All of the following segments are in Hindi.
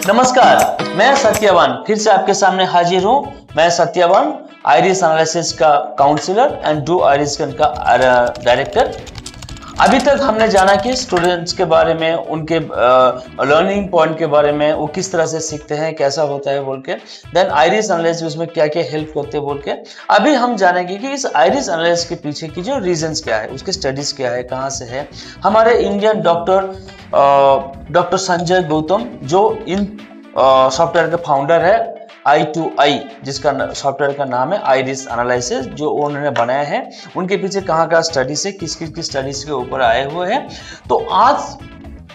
नमस्कार, मैं सत्यवान फिर से आपके सामने हाजिर हूं। मैं सत्यवान, आइरिस एनालिसिस का काउंसलर एंड डू आइरिस का डायरेक्टर। अभी तक हमने जाना कि स्टूडेंट्स के बारे में, उनके लर्निंग पॉइंट के बारे में, वो किस तरह से सीखते हैं, कैसा होता है बोल के, देन आइरिस एनालिसिस में क्या क्या हेल्प करते हैं बोल के। अभी हम जानेंगे कि इस आइरिस एनालिसिस के पीछे की जो रीजंस क्या है, उसके स्टडीज क्या है, कहाँ से है। हमारे इंडियन डॉक्टर संजय गौतम, जो इन सॉफ्टवेयर के फाउंडर है, I2I, जिसका सॉफ्टवेयर का नाम है आइरिस एनालिसिस, जो उन्होंने बनाया है। उनके पीछे कहाँ का स्टडीज है, किस किस की स्टडीज के ऊपर आए हुए हैं। तो आज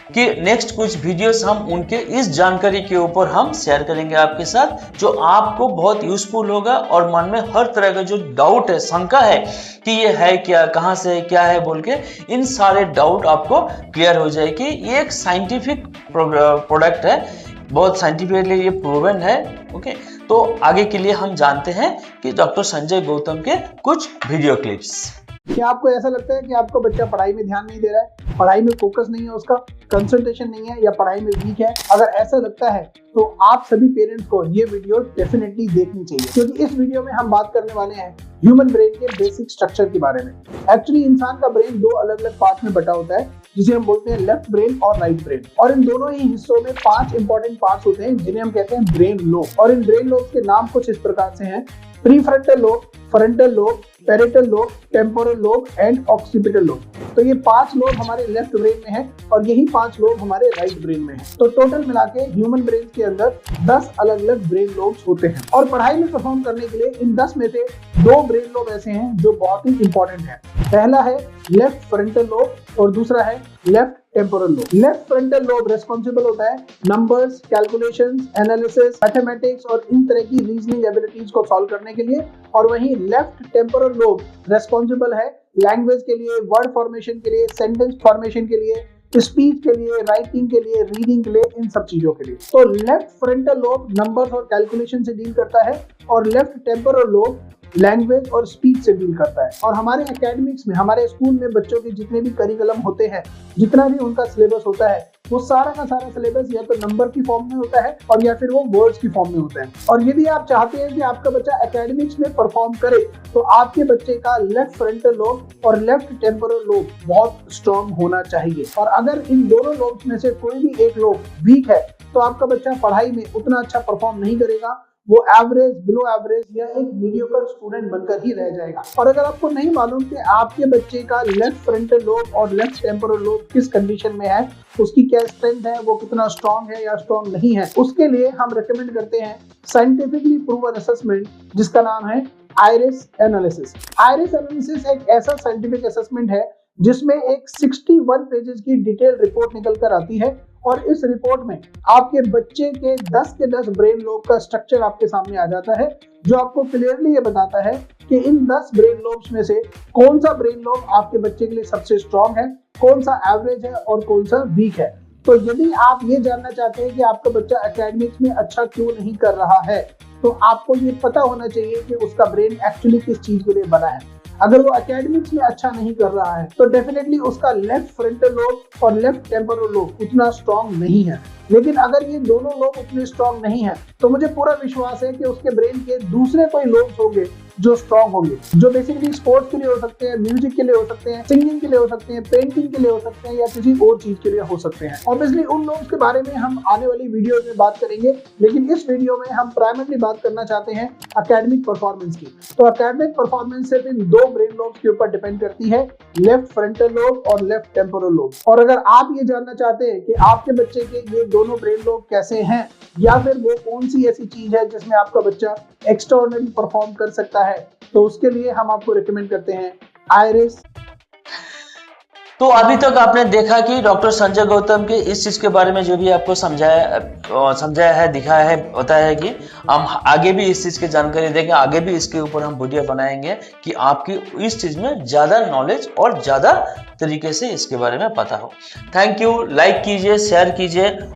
के नेक्स्ट कुछ वीडियोस हम उनके इस जानकारी के ऊपर हम शेयर करेंगे आपके साथ, जो आपको बहुत यूजफुल होगा और मन में हर तरह का जो डाउट है, शंका है कि ये है क्या, कहाँ से है, क्या है बोल के, इन सारे डाउट आपको क्लियर हो जाएगी। ये एक साइंटिफिक प्रोडक्ट है, बहुत साइंटिफिकली ये प्रूवन है। ओके, तो आगे के लिए हम जानते हैं कि डॉक्टर संजय गौतम के कुछ वीडियो क्लिप्स। क्या आपको ऐसा लगता है कि आपका बच्चा पढ़ाई में ध्यान नहीं दे रहा है, पढ़ाई में फोकस नहीं है, उसका कंसंट्रेशन नहीं है, या पढ़ाई में वीक है? अगर ऐसा लगता है तो आप सभी पेरेंट्स को ये वीडियो डेफिनेटली देखनी चाहिए, क्योंकि इस वीडियो में हम बात करने वाले हैं ह्यूमन ब्रेन के बेसिक स्ट्रक्चर के बारे में। एक्चुअली इंसान का ब्रेन दो अलग अलग पार्ट में बटा होता है, जिसे हम बोलते हैं लेफ्ट ब्रेन और राइट ब्रेन। और इन दोनों ही हिस्सों में 5 इंपॉर्टेंट पार्ट्स होते हैं, जिन्हें हम कहते हैं ब्रेन लोब। और इन ब्रेन लोब के नाम कुछ इस प्रकार से हैं: prefrontal lobe, frontal lobe, parietal lobe, temporal lobe and occipital lobe. तो ये 5 लोब हमारे लेफ्ट ब्रेन में है और यही 5 लोब हमारे राइट ब्रेन में है। तो टोटल मिला के ह्यूमन ब्रेन के अंदर 10 अलग अलग ब्रेन लोब्स होते हैं। और पढ़ाई में परफॉर्म करने के लिए इन 10 में से 2 ब्रेन लोब ऐसे हैं जो बहुत ही इंपॉर्टेंट है। पहला है लेफ्ट फ्रंटल लोब और दूसरा है left temporal lobe. Left frontal lobe responsible होता है नंबर्स, कैलकुलेशंस, एनालिसिस, मैथमेटिक्स और इन तरह की रीजनिंग एबिलिटीज को सॉल्व करने के लिए। और वहीं लेफ्ट टेम्पोरल लोब रेस्पॉन्सिबल है लैंग्वेज के लिए, वर्ड फॉर्मेशन के लिए, सेंटेंस फॉर्मेशन के लिए, स्पीच के लिए, राइटिंग के लिए, रीडिंग के लिए, इन सब चीजों के लिए। तो लेफ्ट फ्रंटल लोब नंबर्स और कैलकुलेशन से डील करता है और लेफ्ट टेम्पोरल लोब लैंग्वेज और स्पीच से डील करता है। और हमारे एकेडमिक्स में, हमारे स्कूल में बच्चों के जितने भी करिकुलम होते हैं, जितना भी उनका सिलेबस होता है, वो सारा का सारा सिलेबस या तो नंबर की फॉर्म में होता है और या फिर वो वर्ड्स की फॉर्म में होता है। और यदि आप चाहते हैं कि आपका बच्चा एकेडमिक्स में परफॉर्म करे, तो आपके बच्चे का लेफ्ट फ्रंटल लोब और लेफ्ट टेम्पोरल लोब बहुत स्ट्रॉन्ग होना चाहिए। और अगर इन दोनों लोब्स में से कोई भी एक लोब वीक है, तो आपका बच्चा पढ़ाई में उतना अच्छा परफॉर्म नहीं करेगा, वो एवरेज, बिलो एवरेज या एक मीडियोकर स्टूडेंट बनकर ही रह जाएगा। और अगर आपको नहीं मालूम कि आपके बच्चे का लेफ्ट फ्रंटल लोब और लेफ्ट टेम्पोरल लोब किस कंडीशन में है, उसकी क्या स्ट्रेंथ है, वो कितना स्ट्रॉन्ग है या स्ट्रॉन्ग नहीं है, उसके लिए हम रिकमेंड करते हैं साइंटिफिकली प्रूवन असेसमेंट, जिसका नाम है आइरिस एनालिसिस। आइरिस एनालिसिस एक ऐसा साइंटिफिक असेसमेंट है जिसमें एक 61 पेजेस की डिटेल रिपोर्ट निकल कर आती है। और इस रिपोर्ट में आपके बच्चे के 10 के 10 ब्रेन लोब का स्ट्रक्चर आपके सामने आ जाता है, जो आपको क्लियरली ये बताता है कि इन 10 ब्रेन लोब्स में से कौन सा ब्रेन लोब आपके बच्चे के लिए सबसे स्ट्रॉन्ग है, कौन सा एवरेज है और कौन सा वीक है। तो यदि आप ये जानना चाहते हैं कि आपका बच्चा एकेडमिक्स में अच्छा क्यों नहीं कर रहा है, तो आपको ये पता होना चाहिए कि उसका ब्रेन एक्चुअली किस चीज के लिए बना है। अगर वो एकेडमिक्स में अच्छा नहीं कर रहा है, तो डेफिनेटली उसका लेफ्ट फ्रंटल लोब और लेफ्ट टेम्पोरल लोब उतना स्ट्रॉन्ग नहीं है। लेकिन अगर ये दोनों लोब उतने स्ट्रॉन्ग नहीं है, तो मुझे पूरा विश्वास है कि उसके ब्रेन के दूसरे कोई लोब्स होंगे जो स्ट्रॉन्ग होंगे, जो बेसिकली स्पोर्ट्स के लिए हो सकते हैं, म्यूजिक के लिए हो सकते हैं, सिंगिंग के लिए हो सकते हैं, पेंटिंग के लिए हो सकते हैं, या किसी और चीज के लिए हो सकते हैं। ऑब्वियसली उन लोब्स के बारे में हम आने वाली वीडियो में बात करेंगे, लेकिन इस वीडियो में हम प्राइमरली बात करना चाहते हैं एकेडमिक परफॉर्मेंस की। तो एकेडमिक परफॉर्मेंस सिर्फ इन 2 ब्रेन लोब्स के ऊपर डिपेंड करती है, लेफ्ट फ्रंटल लोब और लेफ्ट टेम्पोरल लोब। और अगर आप ये जानना चाहते हैं कि आपके बच्चे के ये दोनों ब्रेन लोब कैसे हैं, या फिर वो कौन सी ऐसी चीज है जिसमें आपका बच्चा एक्स्ट्राऑर्डिनरी परफॉर्म कर सकता है, तो उसके लिए हम आपको रिकमेंड करते हैं आइरिस। तो अभी तक आपने देखा कि डॉक्टर संजय गौतम के इस चीज के बारे में जो भी आपको समझाया है, दिखाया है, बताया है कि हम आगे भी इस चीज की जानकारी देंगे, आगे भी इसके ऊपर हम वीडियो बनाएंगे कि आपकी इस चीज में ज्यादा नॉलेज और ज्यादा तरीके से इसके बारे में पता हो। थैंक यू, लाइक कीजिए, शेयर कीजिए।